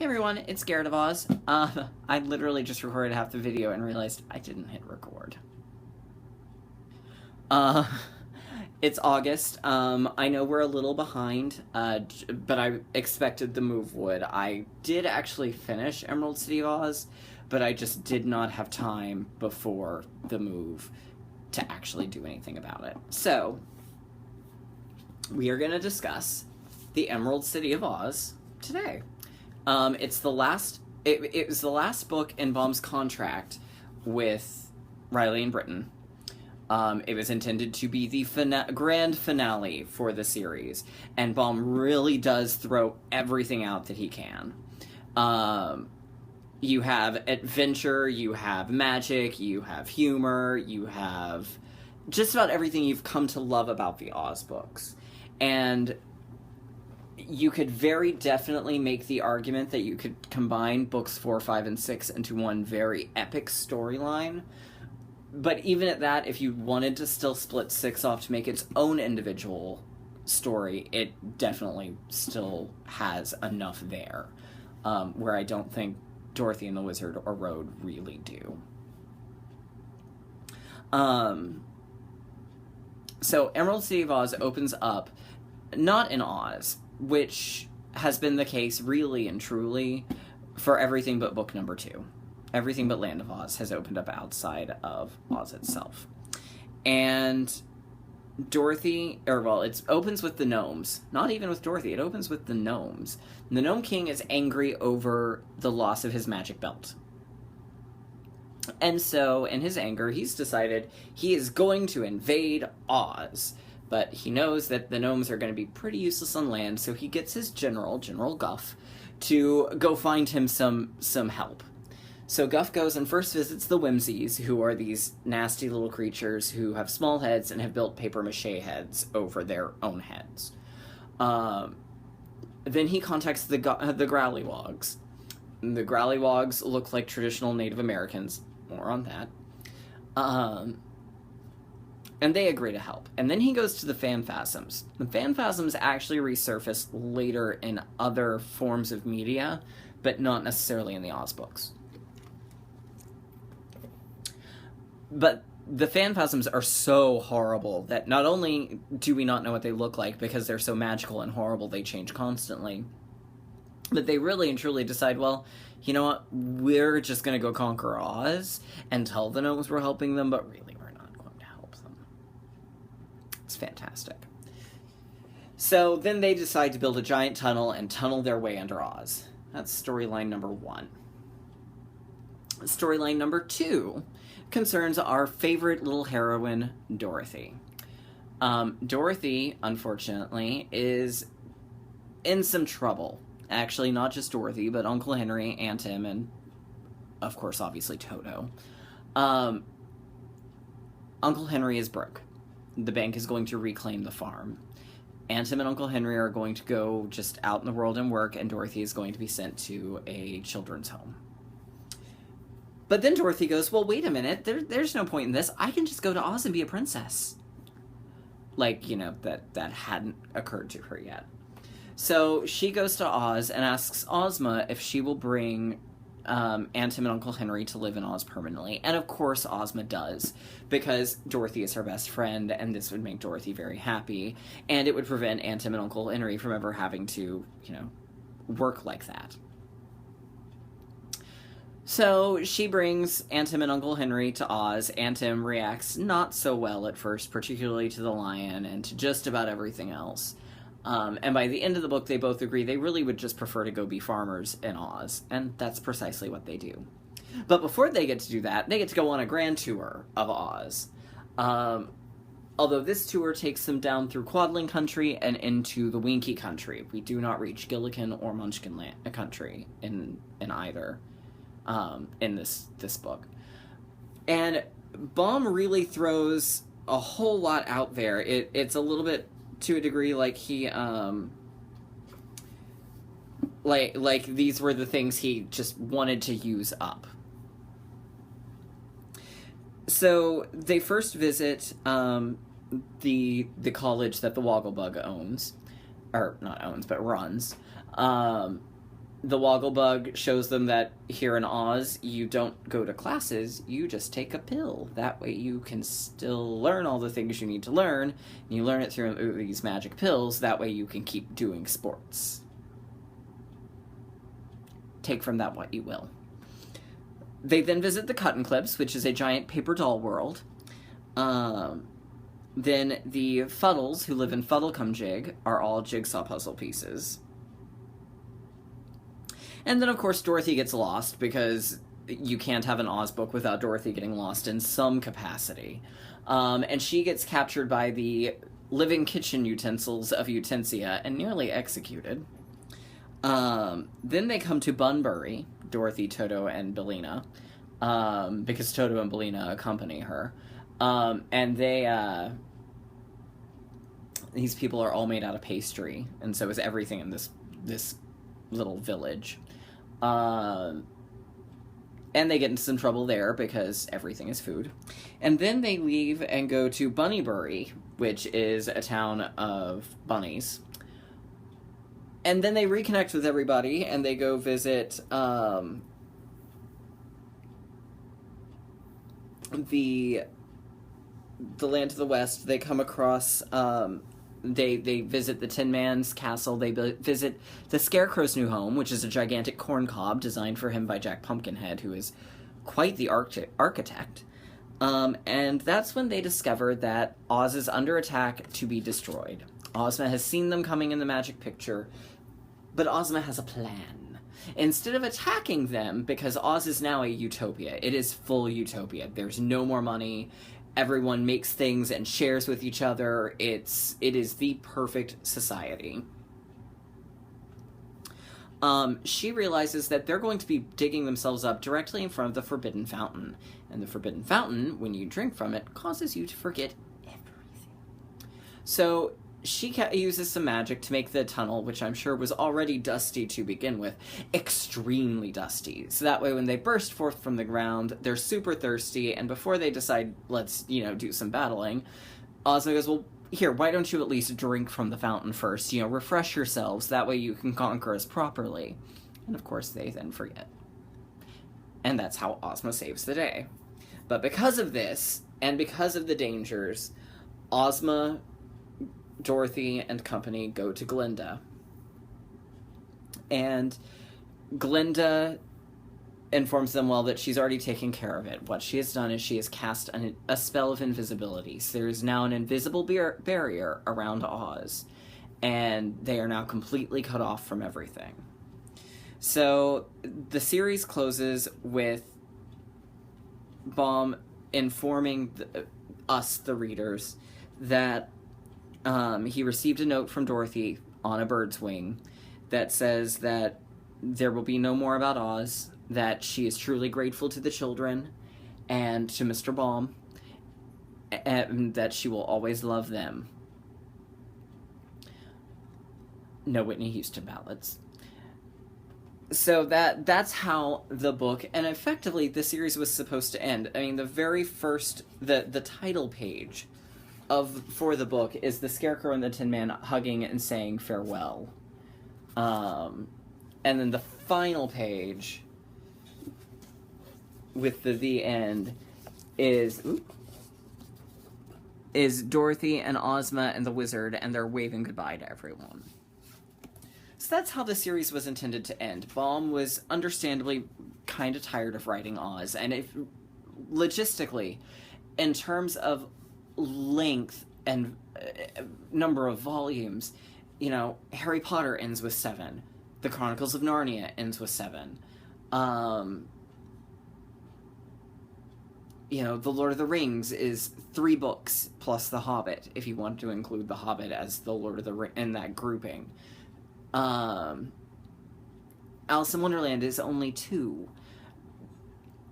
Hey everyone, it's Garrett of Oz. I literally just recorded half the video and realized I didn't hit record. Uh, it's August. I know we're a little behind, but I expected the move would. I did actually finish Emerald City of Oz, but I just did not have time before the move to actually do anything about it. So, we are going to discuss the Emerald City of Oz today. It's the last. It was the last book in Baum's contract with Riley and Britton. It was intended to be the grand finale for the series, and Baum really does throw everything out that he can. You have adventure, you have magic, you have humor, you have just about everything you've come to love about the Oz books, and you could very definitely make the argument that you could combine books 4, 5, and 6 into one very epic storyline. But even at that, if you wanted to still split 6 off to make its own individual story, it definitely still has enough there, where I don't think Dorothy and the Wizard or Road really do. So Emerald City of Oz opens up not in Oz, which has been the case really and truly for everything but book number 2. Everything but Land of Oz has opened up outside of Oz itself. And Dorothy, it opens with the gnomes. Not even with Dorothy, it opens with the gnomes. And the Gnome King is angry over the loss of his magic belt. And so, in his anger, he's decided he is going to invade Oz. But he knows that the gnomes are going to be pretty useless on land, so he gets his General Guff, to go find him some help. So Guff goes and first visits the Whimsies, who are these nasty little creatures who have small heads and have built papier-mâché heads over their own heads. Then he contacts the Growlywogs. The Growlywogs look like traditional Native Americans. More on that. And they agree to help. And then he goes to the Phanphasms. The Phanphasms actually resurface later in other forms of media, but not necessarily in the Oz books. But the Phanphasms are so horrible that not only do we not know what they look like because they're so magical and horrible they change constantly, but they really and truly decide, well, you know what, we're just going to go conquer Oz and tell the gnomes we're helping them, but really we're not going to help them. It's fantastic. So then they decide to build a giant tunnel and tunnel their way under Oz. That's storyline number 1. Storyline number 2 concerns our favorite little heroine, Dorothy. Dorothy, unfortunately, is in some trouble. Actually, not just Dorothy, but Uncle Henry, Aunt Em, and, of course, obviously Toto. Uncle Henry is broke. The bank is going to reclaim the farm. Aunt Em and Uncle Henry are going to go just out in the world and work, and Dorothy is going to be sent to a children's home. But then Dorothy goes, well, wait a minute, there's no point in this. I can just go to Oz and be a princess. Like, you know, that hadn't occurred to her yet. So she goes to Oz and asks Ozma if she will bring Aunt Em and Uncle Henry to live in Oz permanently. And of course Ozma does, because Dorothy is her best friend, and this would make Dorothy very happy. And it would prevent Aunt Em and Uncle Henry from ever having to, you know, work like that. So she brings Aunt Em and Uncle Henry to Oz. Aunt Em reacts not so well at first, particularly to the lion and to just about everything else. And by the end of the book, they both agree they really would just prefer to go be farmers in Oz, and that's precisely what they do. But before they get to do that, they get to go on a grand tour of Oz. Although this tour takes them down through Quadling Country and into the Winky Country. We do not reach Gillikin or Munchkin Country in either. In this book. And Baum really throws a whole lot out there. It's a little bit, to a degree, like he, like these were the things he just wanted to use up. So they first visit the college that the Wogglebug owns, or not owns, but runs. the Wogglebug shows them that here in Oz, you don't go to classes, you just take a pill. That way you can still learn all the things you need to learn, and you learn it through these magic pills, that way you can keep doing sports. Take from that what you will. They then visit the Cuttin Clips, which is a giant paper doll world. Then the Fuddles, who live in Fuddlecumjig, are all jigsaw puzzle pieces. And then, of course, Dorothy gets lost, because you can't have an Oz book without Dorothy getting lost in some capacity. And she gets captured by the living kitchen utensils of Utensia and nearly executed. Then they come to Bunbury, Dorothy, Toto, and Billina, because Toto and Billina accompany her. And these people are all made out of pastry, and so is everything in this little village. And they get into some trouble there because everything is food. And then they leave and go to Bunnybury, which is a town of bunnies. And then they reconnect with everybody, and they go visit the land to the west. They come across they visit the Tin Man's castle. They visit the Scarecrow's new home, which is a gigantic corn cob designed for him by Jack Pumpkinhead, who is quite the architect. And that's when they discover that Oz is under attack to be destroyed. Ozma has seen them coming in the magic picture, but Ozma has a plan. Instead of attacking them, because Oz is now a utopia, it is full utopia. There's no more money. Everyone makes things and shares with each other. It is the perfect society. She realizes that they're going to be digging themselves up directly in front of the Forbidden Fountain. And the Forbidden Fountain, when you drink from it, causes you to forget everything. So she uses some magic to make the tunnel, which I'm sure was already dusty to begin with, extremely dusty. So that way when they burst forth from the ground, they're super thirsty, and before they decide, let's, do some battling, Ozma goes, well, here, why don't you at least drink from the fountain first? Refresh yourselves, that way you can conquer us properly. And of course they then forget. And that's how Ozma saves the day. But because of this, and because of the dangers, Ozma, Dorothy, and company go to Glinda. And Glinda informs them, that she's already taken care of it. What she has done is she has cast a spell of invisibility. So there is now an invisible barrier around Oz. And they are now completely cut off from everything. So the series closes with Baum informing us, the readers, that he received a note from Dorothy on a bird's wing that says that there will be no more about Oz, that she is truly grateful to the children and to Mr. Baum, and that she will always love them. No Whitney Houston ballads. So that's how the book, and effectively the series was supposed to end. I mean, the very first, the title page for the book is the Scarecrow and the Tin Man hugging and saying farewell. And then the final page with the end is Dorothy and Ozma and the Wizard, and they're waving goodbye to everyone. So that's how the series was intended to end. Baum was understandably kind of tired of writing Oz, and logistically, in terms of length and number of volumes, Harry Potter ends with 7. The Chronicles of Narnia ends with 7. The Lord of the Rings is 3 books plus The Hobbit, if you want to include The Hobbit as the Lord of the Rings in that grouping. Alice in Wonderland is only 2.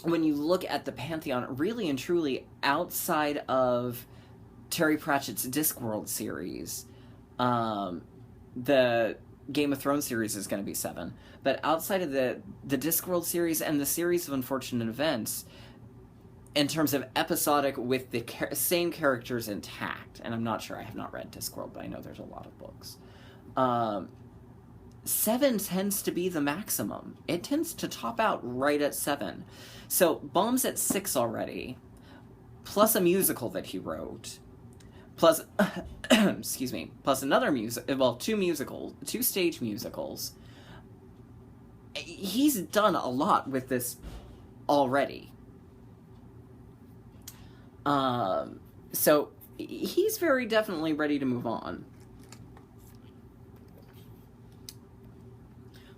When you look at the pantheon, really and truly, outside of Terry Pratchett's Discworld series, the Game of Thrones series is going to be 7. But outside of the Discworld series and the series of Unfortunate Events, in terms of episodic with the same characters intact, and I'm not sure, I have not read Discworld, but I know there's a lot of books. 7 tends to be the maximum. It tends to top out right at 7. So Baum's at 6 already, plus a musical that he wrote, plus, excuse me, plus another two stage musicals. He's done a lot with this already. So he's very definitely ready to move on.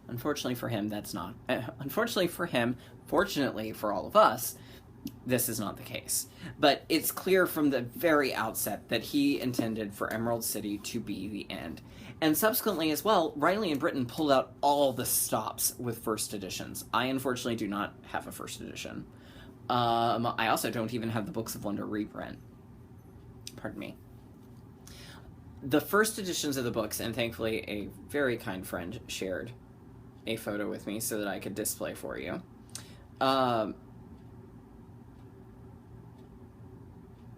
Unfortunately for him, that's not. Unfortunately for him, fortunately for all of us, this is not the case. But it's clear from the very outset that he intended for Emerald City to be the end. And subsequently as well, Riley and Britton pulled out all the stops with first editions. I unfortunately do not have a first edition. I also don't even have the Books of Wonder reprint. Pardon me. The first editions of the books, and thankfully a very kind friend shared a photo with me so that I could display for you,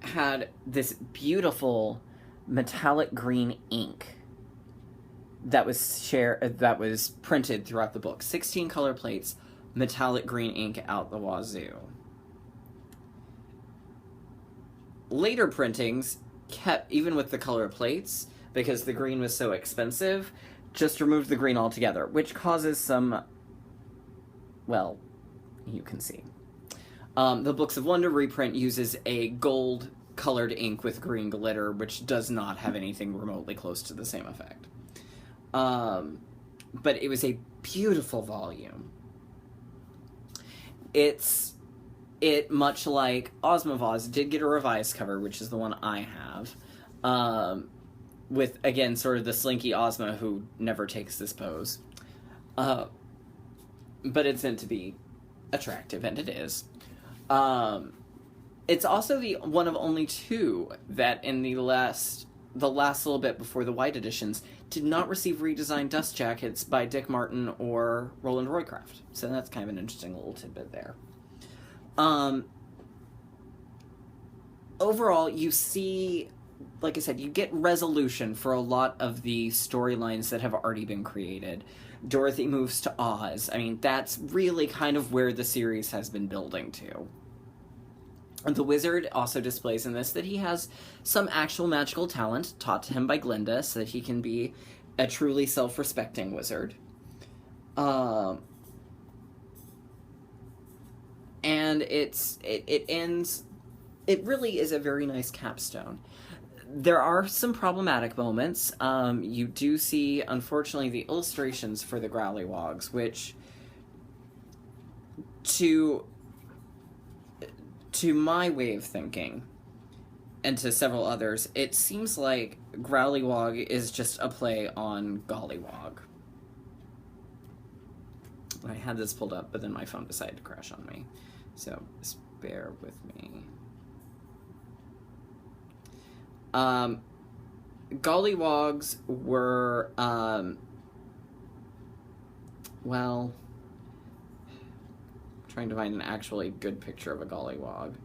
had this beautiful metallic green ink that was printed throughout the book. 16 color plates, metallic green ink out the wazoo. Later printings kept, even with the color plates, because the green was so expensive, just removed the green altogether, which causes some, well, you can see. The Books of Wonder reprint uses a gold-colored ink with green glitter, which does not have anything remotely close to the same effect. But it was a beautiful volume. It, much like Ozma of Oz, did get a revised cover, which is the one I have, with, again, sort of the slinky Ozma who never takes this pose. But it's meant to be attractive, and it is. It's also the one of only 2 that in the last little bit before the white editions did not receive redesigned dust jackets by Dick Martin or Roland Roycraft. So that's kind of an interesting little tidbit there. Overall, you see, like I said, you get resolution for a lot of the storylines that have already been created. Dorothy moves to Oz. I mean, that's really kind of where the series has been building to. The wizard also displays in this that he has some actual magical talent taught to him by Glinda so that he can be a truly self-respecting wizard. And it ends... It really is a very nice capstone. There are some problematic moments. You do see, unfortunately, the illustrations for the Growlywogs, which, to my way of thinking, and to several others, it seems like Growlywog is just a play on Gollywog. I had this pulled up, but then my phone decided to crash on me. So, just bear with me. Gollywogs were, well, trying to find an actually good picture of a Gollywog.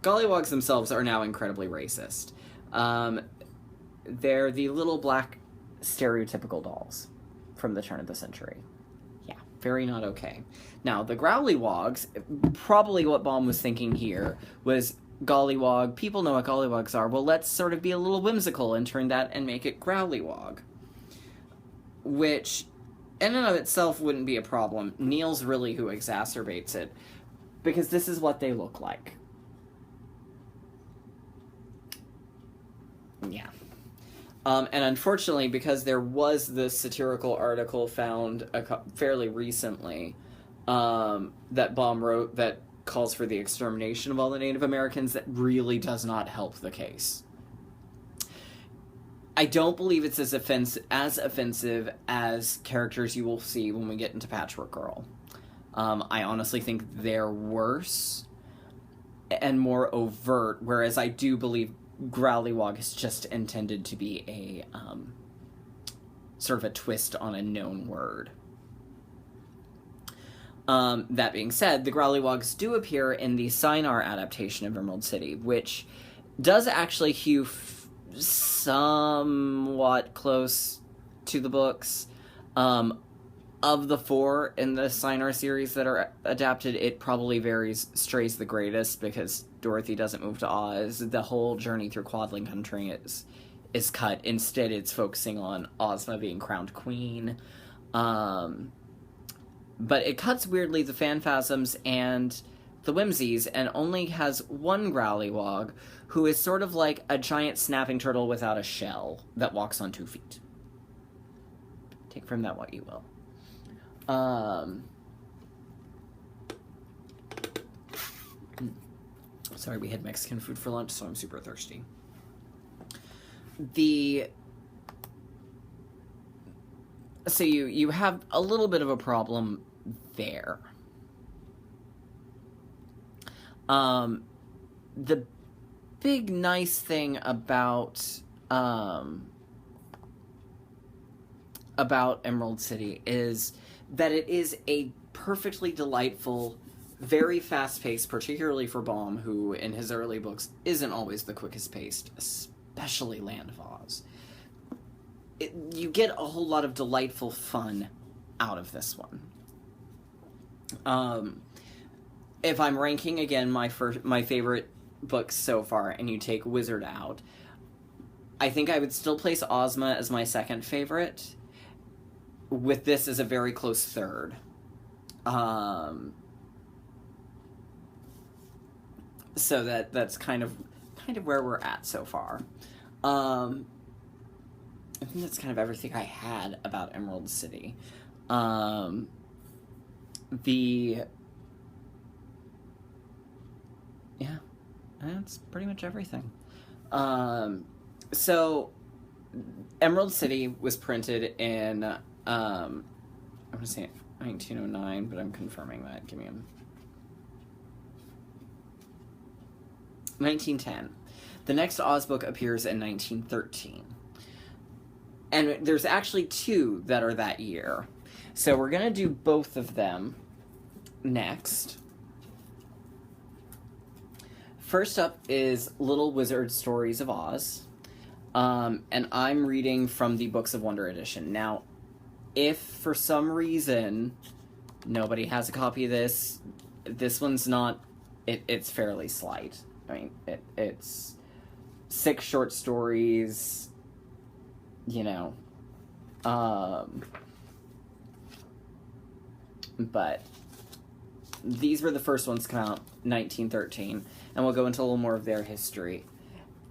Gollywogs themselves are now incredibly racist. They're the little black stereotypical dolls from the turn of the century. Yeah, very not okay. Now, the Growlywogs, probably what Baum was thinking here was Gollywog, people know what Gollywogs are, well, let's sort of be a little whimsical and turn that and make it Growlywog. Which, in and of itself, wouldn't be a problem. Neil's really who exacerbates it, because this is what they look like. Yeah. And unfortunately, because there was this satirical article found fairly recently that Baum wrote that calls for the extermination of all the Native Americans, that really does not help the case. I don't believe it's as offensive as characters you will see when we get into Patchwork Girl. I honestly think they're worse and more overt, whereas I do believe Growlywog is just intended to be a sort of a twist on a known word. That being said, the Growlywogs do appear in the Sinar adaptation of Emerald City, which does actually hew somewhat close to the books. Of the 4 in the Sinar series that are adapted, it probably strays the greatest, because Dorothy doesn't move to Oz. The whole journey through Quadling Country is cut. Instead, it's focusing on Ozma being crowned queen. But it cuts weirdly the Phanphasms and the Whimsies, and only has one Growlywog, who is sort of like a giant snapping turtle without a shell that walks on 2 feet. Take from that what you will. Sorry, we had Mexican food for lunch, so I'm super thirsty. So you have a little bit of a problem there. The big nice thing about Emerald City is that it is a perfectly delightful, very fast-paced, particularly for Baum, who in his early books isn't always the quickest paced, especially Land of Oz. You get a whole lot of delightful fun out of this one. If I'm ranking again my favorite books so far, and you take Wizard out, I think I would still place Ozma as my second favorite, with this as a very close third. So that's kind of where we're at so far. I think that's kind of everything I had about Emerald City. Yeah, that's pretty much everything. So Emerald City was printed in I'm going to say 1909, but I'm confirming that. Give me a 1910. The next Oz book appears in 1913. And there's actually 2 that are that year. So we're going to do both of them next. First up is Little Wizard Stories of Oz. And I'm reading from the Books of Wonder edition. Now, if for some reason nobody has a copy of this one's not, it's fairly slight. I mean, it's 6 short stories, you know, but these were the first ones to come out, 1913, and we'll go into a little more of their history.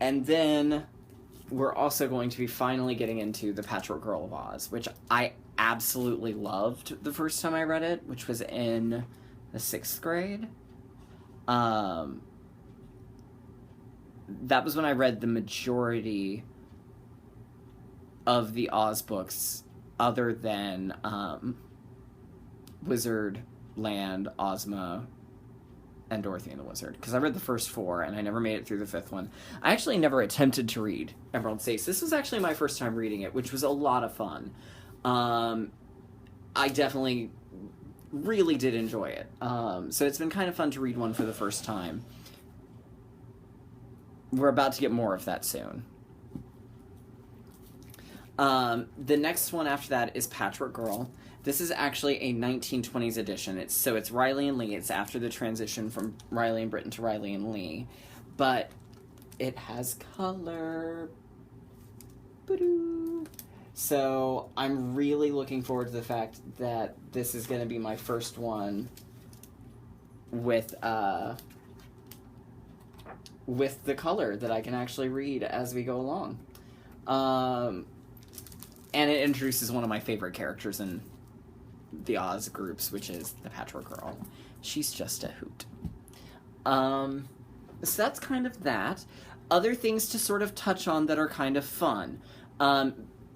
And then we're also going to be finally getting into The Patchwork Girl of Oz, which I absolutely loved the first time I read it, which was in the 6th grade. That was when I read the majority of the Oz books, other than Wizard, Land, Ozma, and Dorothy and the Wizard, because I read the first 4 and I never made it through the 5th one. I actually never attempted to read Emerald City. This was actually my first time reading it, which was a lot of fun. I definitely really did enjoy it. So it's been kind of fun to read one for the first time. We're about to get more of that soon. The next one after that is Patchwork Girl. This is actually a 1920s edition. It's Riley and Lee. It's after the transition from Riley and Britton to Riley and Lee. But it has color. Boo-doo. So I'm really looking forward to the fact that this is going to be my first one with the color that I can actually read as we go along. And it introduces one of my favorite characters in the Oz groups, which is the Patchwork Girl. She's just a hoot. So that's kind of that. Other things to sort of touch on that are kind of fun.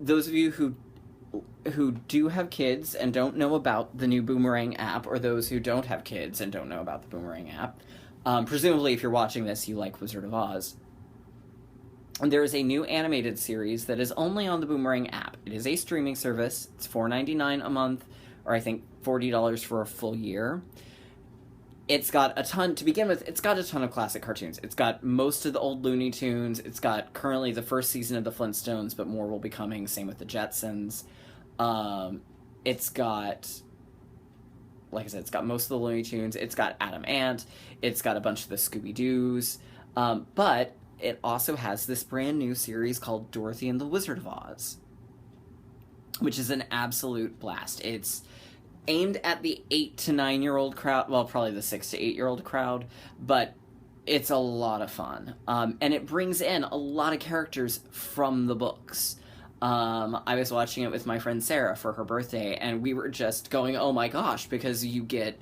Those of you who do have kids and don't know about the new Boomerang app, or those who don't have kids and don't know about the Boomerang app, presumably if you're watching this, you like Wizard of Oz. And there is a new animated series that is only on the Boomerang app. It is a streaming service. It's $4.99 a month, or I think $40 for a full year. It's got a ton, to begin with, it's got a ton of classic cartoons. It's got most of the old Looney Tunes. It's got currently the first season of the Flintstones, but more will be coming. Same with the Jetsons. It's got, like I said, it's got most of the Looney Tunes. It's got Adam Ant. It's got a bunch of the Scooby-Doos. But it also has this brand new series called Dorothy and the Wizard of Oz, which is an absolute blast. It's aimed at the 8 to 9-year-old crowd, well, probably the 6 to 8-year-old crowd, but it's a lot of fun. And it brings in a lot of characters from the books. I was watching it with my friend Sarah for her birthday, and we were just going, oh my gosh, because you get,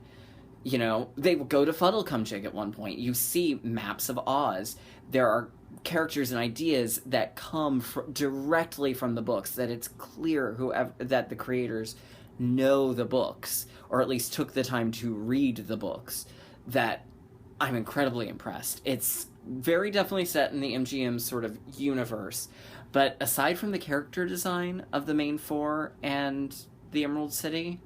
you know, they go to Fuddlecumjig at one point. You see maps of Oz. There are characters and ideas that come directly from the books, that it's clear that the creators know the books, or at least took the time to read the books, that I'm incredibly impressed. It's very definitely set in the MGM sort of universe, but aside from the character design of the main four and the Emerald City,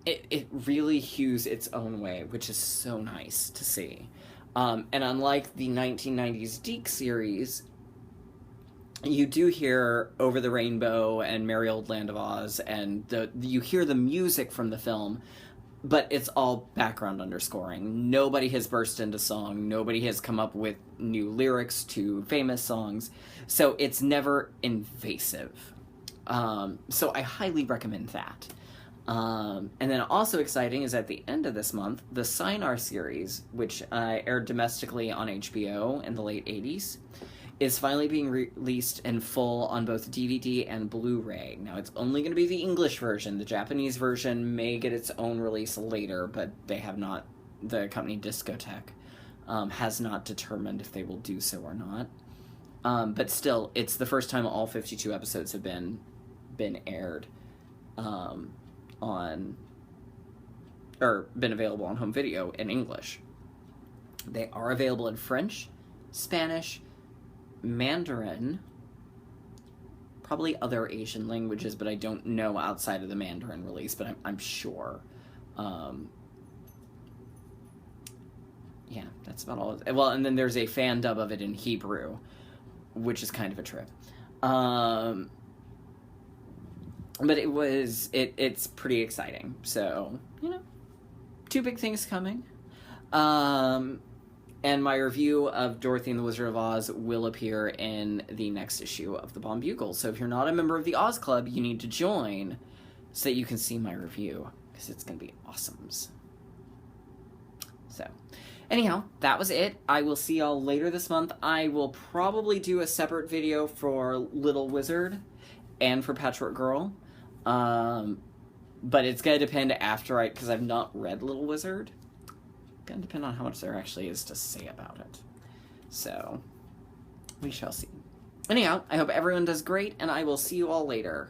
it really hews its own way, which is so nice to see. And unlike the 1990s Deke series, you do hear Over the Rainbow and Merry Old Land of Oz, and you hear the music from the film, but it's all background underscoring. Nobody has burst into song. Nobody has come up with new lyrics to famous songs. So it's never invasive. So I highly recommend that. And then also exciting is at the end of this month, the Sinar series, which aired domestically on HBO in the late 80s, is finally being released in full on both DVD and Blu-ray. Now, it's only going to be the English version. The Japanese version may get its own release later, but they have not, the company Discotek has not determined if they will do so or not. But still, it's the first time all 52 episodes have been aired been available on home video in English. They are available in French, Spanish, Mandarin, probably other Asian languages, but I don't know outside of the Mandarin release, but I'm sure. Yeah, that's about all. Well, and then there's a fan dub of it in Hebrew, which is kind of a trip. But it's pretty exciting. So, you know, 2 big things coming. And my review of Dorothy and the Wizard of Oz will appear in the next issue of the Bomb Bugle. So if you're not a member of the Oz Club, you need to join so that you can see my review, because it's going to be awesomes. So, anyhow, that was it. I will see y'all later this month. I will probably do a separate video for Little Wizard and for Patchwork Girl. But it's going to depend after because I've not read Little Wizard. Going to depend on how much there actually is to say about it. So, we shall see. Anyhow, I hope everyone does great, and I will see you all later.